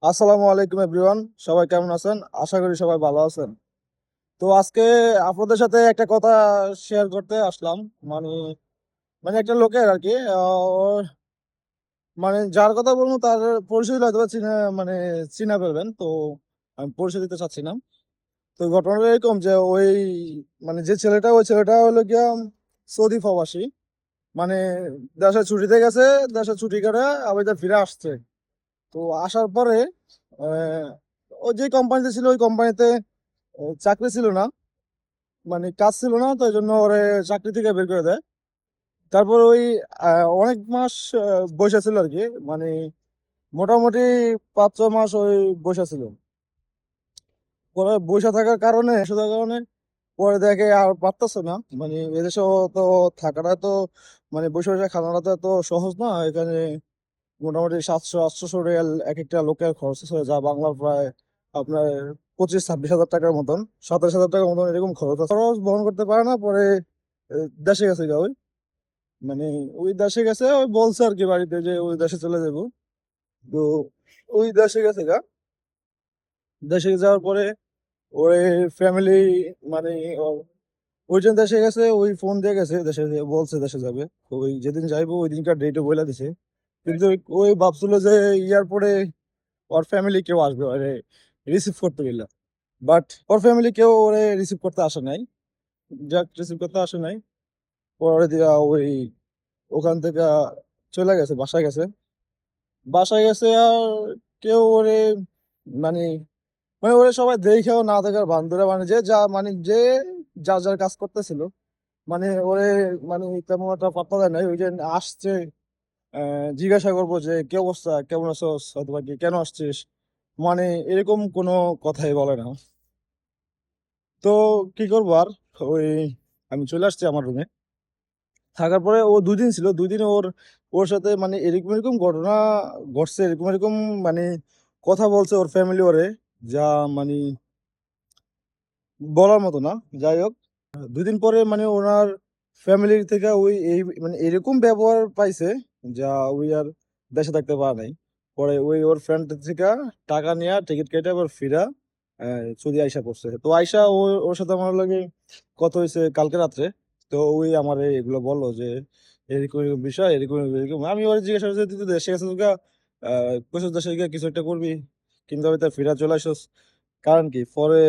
আসসালামু আলাইকুম এভরিওয়ান, সবাই কেমন আছেন? আশা করি সবাই ভালো আছেন। তো আজকে আপনাদের সাথে একটা কথা শেয়ার করতে আসলাম। মানে মানে একটা লোকের আর কি ওর যার কথা বলবো তার পরিচয় হয়তো বা চিনা চিনা ফেলবেন। তো আমি পরিচয় দিতে চাচ্ছি না। তো ঘটনাটা এরকম যে ওই ছেলেটা হলো গিয়া সৌদি প্রবাসী। মানে দেশে ছুটিতে গেছে, দেশে ছুটি করে আবার ফিরে আসছে। তো আসার পরে আহ, ও যে কোম্পানিতে ছিল ওই কোম্পানিতে চাকরি ছিল না, কাজ ছিল না, তো এই জন্য ওরে চাকরি থেকে বের করে দেয়। তারপর ওই অনেক মাস বসে ছিল আর কি। মানে মোটামুটি 5-6 মাস ওই বসে ছিল। পরে বসে থাকার কারণে পরে দেখে আর পারতেছে না। এদেশেও তো থাকাটা তো বসে বসে খানাটা তো এত সহজ না এখানে। মোটামুটি 700-800 রিয়াল এক একটা লোকের খরচ হয়ে যা বাংলা প্রায় আপনার 25-26 হাজার টাকার মতন, 27 হাজার টাকার মতন এরকম খরচ আছে। খরচ বহন করতে পারে না। পরে দেশে গেছে গা ওই মানে ওই দেশে গেছে, ওই বলছে আর কি বাড়িতে যে ওই দেশে চলে যাবো। তো ওই দেশে গেছে গা। দেশে যাওয়ার পরে ওই ফ্যামিলি মানে ও- ওইজন দেশে গেছে, ওই ফোন দিয়ে গেছে দেশে, বলছে দেশে যাবে। তো ওই যেদিন যাইবো ওই দিনকার ডেটও বলে দিছে। কিন্তু ওই ভাবছিল যে এয়ারপোর্টে ওর ফ্যামিলি কেউ আসবে ওরে রিসিভ করতে গেলে। বাট ওর ফ্যামিলি কেউ ওরে রিসিভ করতে আসে নাই। যাক, রিসিভ করতে আসে নাই। পরে দিয়া ওই ওখান থেকে চলে গেছে, বাসায় গেছে। বাসায় গেছে আর কেউ ওরে মানে ওরে সবাই দেখেও না দেখার ভান ধরে যে যার যার কাজ করতেছিল। ওরে তেমন একটা পাত্তা দেয় নাই। ওই যে আসছে, জিজ্ঞাসা করবো যে কি অবস্থা, কেমন আছোস, অথবা কি কেন আসছিস, এরকম কোনো কথাই বলে না। তো কি করবো আর, ওই আমি চলে আসছি আমার রুমে। থাকার পরে ও 2 দিন ছিল, 2 দিন ওর ওর সাথে এরকম এরকম ঘটনা ঘটছে, এরকম এরকম মানে কথা বলছে ওর ফ্যামিলি ওরে, যা মানে বলার মতো না। যাই হোক, 2 দিন পরে ওনার ফ্যামিলির থেকে ওই এই এরকম ব্যবহার পাইছে যা ওই আর দেশে থাকতে পারে নাই। পরে ওই ওর ফ্রেন্ড থেকে টাকা নিয়ে টিকিট কেটে আবার ফিরা সৌদি আইসা পড়ছে। তো আইসা ওর সাথে আমার লাগে কত হয়েছে কালকে রাত্রে। তো ওই আমার এগুলো বললো যে এরকম এরকম বিষয়, এরকম এরকম। আমি ওর জিজ্ঞাসা করছি, তুই তো দেশে গেছিস গা, কইছিস দেশে গিয়ে কিছু একটা করবি, কিন্তু আমি তার ফিরা চলে আসছিস, কারণ কি? পরে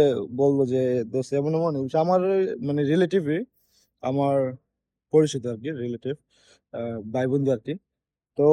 বলবো যে দোস্ত এমন এমন আমার রিলেটিভই, আমার পরিচিত আর কি, রিলেটিভ, ভাই বন্ধু আর কি। তো